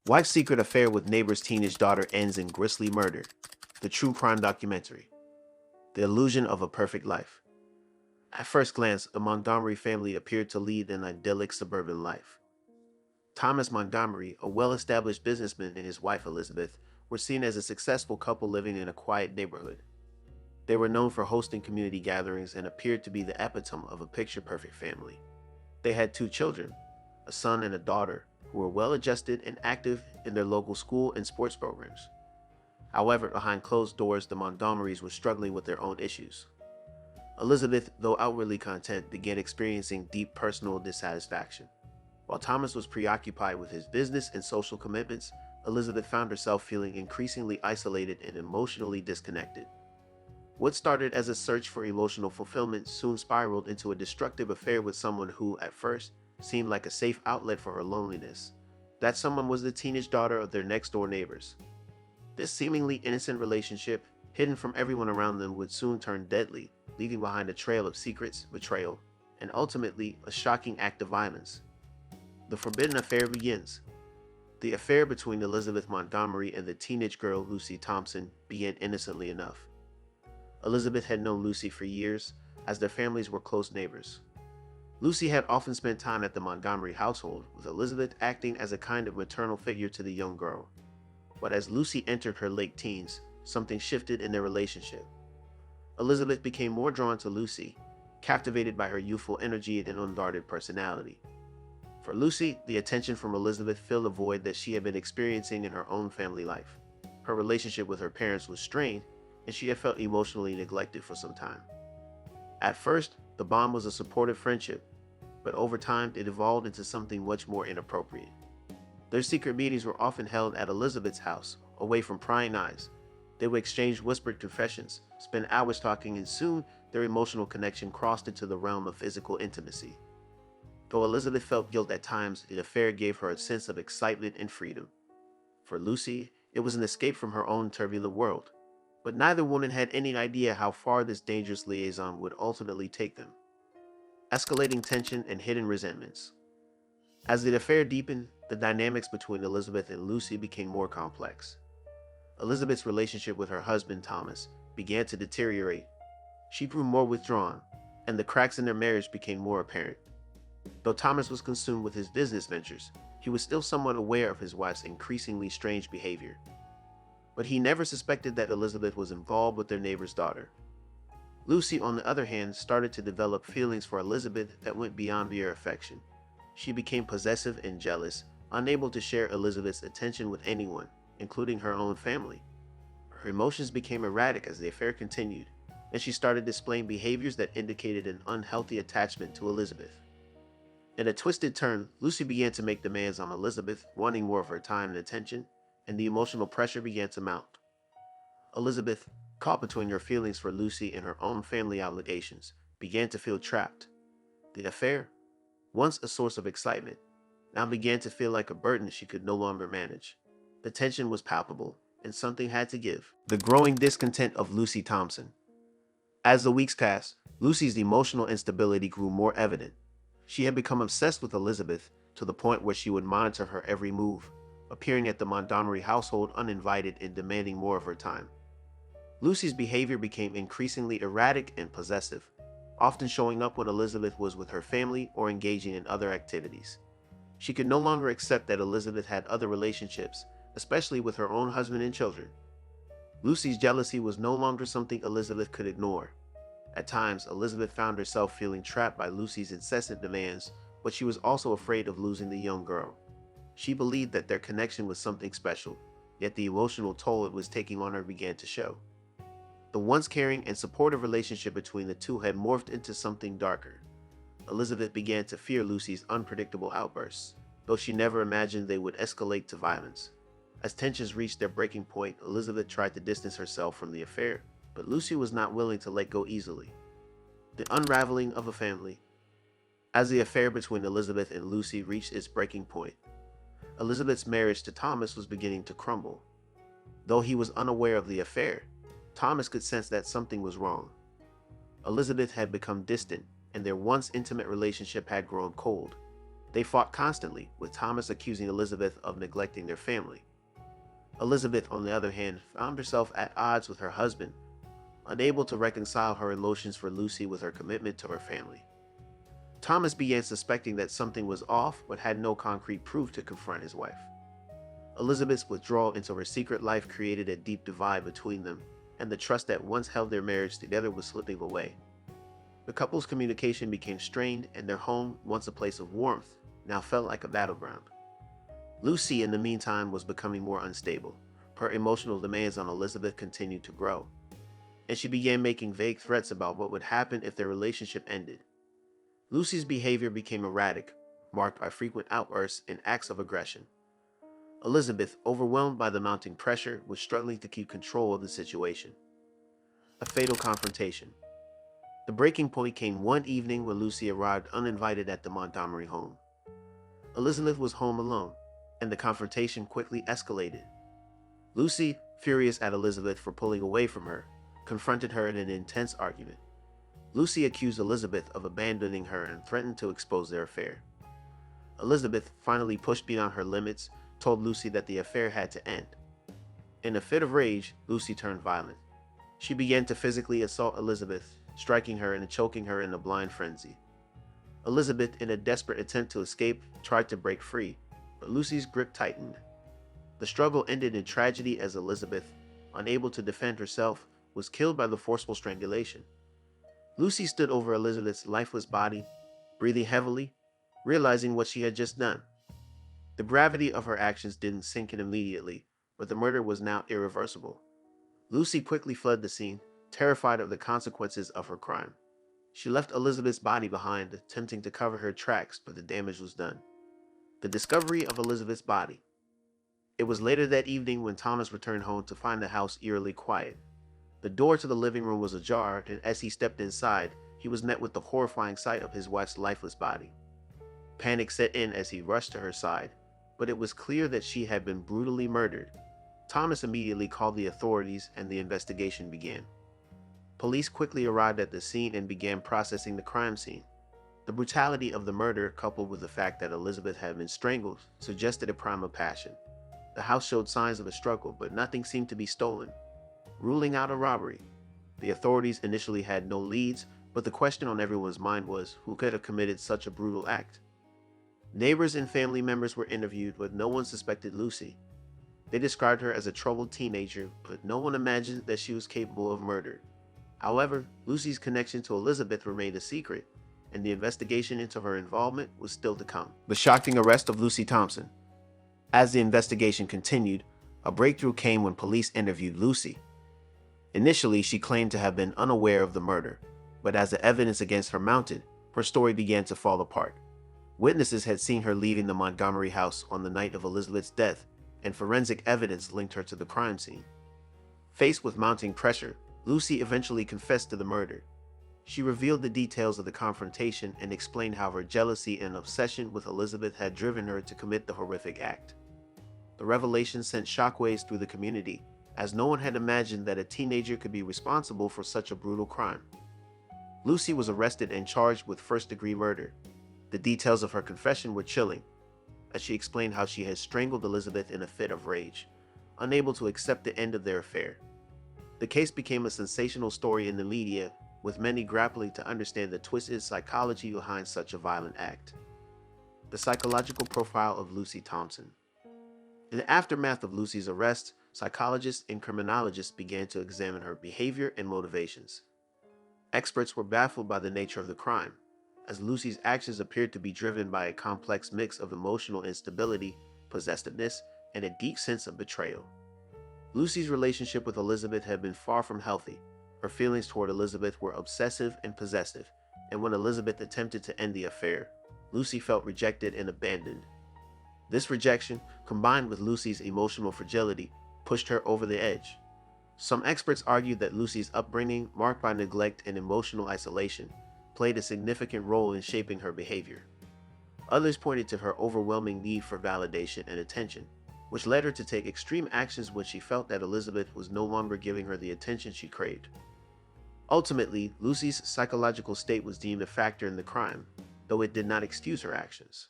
Wife's secret affair with neighbor's teenage daughter ends in grisly murder. The true crime documentary. The illusion of a perfect life. At first glance, the Montgomery family appeared to lead an idyllic suburban life. Thomas Montgomery, a well-established businessman, and his wife Elizabeth were seen as a successful couple living in a quiet neighborhood. They were known for hosting community gatherings and appeared to be the epitome of a picture-perfect family. They had two children, a son and a daughter, who were well-adjusted and active in their local school and sports programs. However, behind closed doors, the Montgomerys were struggling with their own issues. Elizabeth, though outwardly content, began experiencing deep personal dissatisfaction. While Thomas was preoccupied with his business and social commitments, Elizabeth found herself feeling increasingly isolated and emotionally disconnected. What started as a search for emotional fulfillment soon spiraled into a destructive affair with someone who, at first, seemed like a safe outlet for her loneliness. That someone was the teenage daughter of their next-door neighbors. This seemingly innocent relationship, hidden from everyone around them, would soon turn deadly, leaving behind a trail of secrets, betrayal, and ultimately a shocking act of violence. The forbidden affair begins. The affair between Elizabeth Montgomery and the teenage girl Lucy Thompson began innocently enough. Elizabeth had known Lucy for years, as their families were close neighbors. Lucy had often spent time at the Montgomery household, with Elizabeth acting as a kind of maternal figure to the young girl. But as Lucy entered her late teens, something shifted in their relationship. Elizabeth became more drawn to Lucy, captivated by her youthful energy and unguarded personality. For Lucy, the attention from Elizabeth filled a void that she had been experiencing in her own family life. Her relationship with her parents was strained, and she had felt emotionally neglected for some time. At first, the bond was a supportive friendship, but over time it evolved into something much more inappropriate. Their secret meetings were often held at Elizabeth's house, away from prying eyes. They would exchange whispered confessions, spend hours talking, and soon their emotional connection crossed into the realm of physical intimacy. Though Elizabeth felt guilt at times, the affair gave her a sense of excitement and freedom. For Lucy, it was an escape from her own turbulent world. But neither woman had any idea how far this dangerous liaison would ultimately take them. Escalating tension and hidden resentments. As the affair deepened, the dynamics between Elizabeth and Lucy became more complex. Elizabeth's relationship with her husband, Thomas, began to deteriorate. She grew more withdrawn, and the cracks in their marriage became more apparent. Though Thomas was consumed with his business ventures, he was still somewhat aware of his wife's increasingly strange behavior. But he never suspected that Elizabeth was involved with their neighbor's daughter. Lucy, on the other hand, started to develop feelings for Elizabeth that went beyond mere affection. She became possessive and jealous, unable to share Elizabeth's attention with anyone, including her own family. Her emotions became erratic as the affair continued, and she started displaying behaviors that indicated an unhealthy attachment to Elizabeth. In a twisted turn, Lucy began to make demands on Elizabeth, wanting more of her time and attention, and the emotional pressure began to mount. Elizabeth, caught between her feelings for Lucy and her own family obligations, began to feel trapped. The affair, once a source of excitement, now began to feel like a burden she could no longer manage. The tension was palpable, and something had to give. The growing discontent of Lucy Thompson. As the weeks passed, Lucy's emotional instability grew more evident. She had become obsessed with Elizabeth to the point where she would monitor her every move, appearing at the Montgomery household uninvited and demanding more of her time. Lucy's behavior became increasingly erratic and possessive, often showing up when Elizabeth was with her family or engaging in other activities. She could no longer accept that Elizabeth had other relationships, especially with her own husband and children. Lucy's jealousy was no longer something Elizabeth could ignore. At times, Elizabeth found herself feeling trapped by Lucy's incessant demands, but she was also afraid of losing the young girl. She believed that their connection was something special, yet the emotional toll it was taking on her began to show. The once caring and supportive relationship between the two had morphed into something darker. Elizabeth began to fear Lucy's unpredictable outbursts, though she never imagined they would escalate to violence. As tensions reached their breaking point, Elizabeth tried to distance herself from the affair, but Lucy was not willing to let go easily. The unraveling of a family. As the affair between Elizabeth and Lucy reached its breaking point, Elizabeth's marriage to Thomas was beginning to crumble. Though he was unaware of the affair, Thomas could sense that something was wrong. Elizabeth had become distant, and their once intimate relationship had grown cold. They fought constantly, with Thomas accusing Elizabeth of neglecting their family. Elizabeth, on the other hand, found herself at odds with her husband, unable to reconcile her emotions for Lucy with her commitment to her family. Thomas began suspecting that something was off, but had no concrete proof to confront his wife. Elizabeth's withdrawal into her secret life created a deep divide between them, and the trust that once held their marriage together was slipping away. The couple's communication became strained, and their home, once a place of warmth, now felt like a battleground. Lucy, in the meantime, was becoming more unstable. Her emotional demands on Elizabeth continued to grow, and she began making vague threats about what would happen if their relationship ended. Lucy's behavior became erratic, marked by frequent outbursts and acts of aggression. Elizabeth, overwhelmed by the mounting pressure, was struggling to keep control of the situation. A fatal confrontation. The breaking point came one evening when Lucy arrived uninvited at the Montgomery home. Elizabeth was home alone, and the confrontation quickly escalated. Lucy, furious at Elizabeth for pulling away from her, confronted her in an intense argument. Lucy accused Elizabeth of abandoning her and threatened to expose their affair. Elizabeth, finally pushed beyond her limits, told Lucy that the affair had to end. In a fit of rage, Lucy turned violent. She began to physically assault Elizabeth, striking her and choking her in a blind frenzy. Elizabeth, in a desperate attempt to escape, tried to break free, but Lucy's grip tightened. The struggle ended in tragedy as Elizabeth, unable to defend herself, was killed by the forceful strangulation. Lucy stood over Elizabeth's lifeless body, breathing heavily, realizing what she had just done. The gravity of her actions didn't sink in immediately, but the murder was now irreversible. Lucy quickly fled the scene, terrified of the consequences of her crime. She left Elizabeth's body behind, attempting to cover her tracks, but the damage was done. The discovery of Elizabeth's body. It was later that evening when Thomas returned home to find the house eerily quiet. The door to the living room was ajar, and as he stepped inside, he was met with the horrifying sight of his wife's lifeless body. Panic set in as he rushed to her side, but it was clear that she had been brutally murdered. Thomas immediately called the authorities, and the investigation began. Police quickly arrived at the scene and began processing the crime scene. The brutality of the murder, coupled with the fact that Elizabeth had been strangled, suggested a crime of passion. The house showed signs of a struggle, but nothing seemed to be stolen. Ruling out a robbery. The authorities initially had no leads, but the question on everyone's mind was, who could have committed such a brutal act? Neighbors and family members were interviewed, but no one suspected Lucy. They described her as a troubled teenager, but no one imagined that she was capable of murder. However, Lucy's connection to Elizabeth remained a secret, and the investigation into her involvement was still to come. The shocking arrest of Lucy Thompson. As the investigation continued, a breakthrough came when police interviewed Lucy. Initially, she claimed to have been unaware of the murder, but as the evidence against her mounted, her story began to fall apart. Witnesses had seen her leaving the Montgomery house on the night of Elizabeth's death, and forensic evidence linked her to the crime scene. Faced with mounting pressure, Lucy eventually confessed to the murder. She revealed the details of the confrontation and explained how her jealousy and obsession with Elizabeth had driven her to commit the horrific act. The revelation sent shockwaves through the community, as no one had imagined that a teenager could be responsible for such a brutal crime. Lucy was arrested and charged with first-degree murder. The details of her confession were chilling, as she explained how she had strangled Elizabeth in a fit of rage, unable to accept the end of their affair. The case became a sensational story in the media, with many grappling to understand the twisted psychology behind such a violent act. The psychological profile of Lucy Thompson. In the aftermath of Lucy's arrest, psychologists and criminologists began to examine her behavior and motivations. Experts were baffled by the nature of the crime, as Lucy's actions appeared to be driven by a complex mix of emotional instability, possessiveness, and a deep sense of betrayal. Lucy's relationship with Elizabeth had been far from healthy. Her feelings toward Elizabeth were obsessive and possessive, and when Elizabeth attempted to end the affair, Lucy felt rejected and abandoned. This rejection, combined with Lucy's emotional fragility, pushed her over the edge. Some experts argued that Lucy's upbringing, marked by neglect and emotional isolation, played a significant role in shaping her behavior. Others pointed to her overwhelming need for validation and attention, which led her to take extreme actions when she felt that Elizabeth was no longer giving her the attention she craved. Ultimately, Lucy's psychological state was deemed a factor in the crime, though it did not excuse her actions.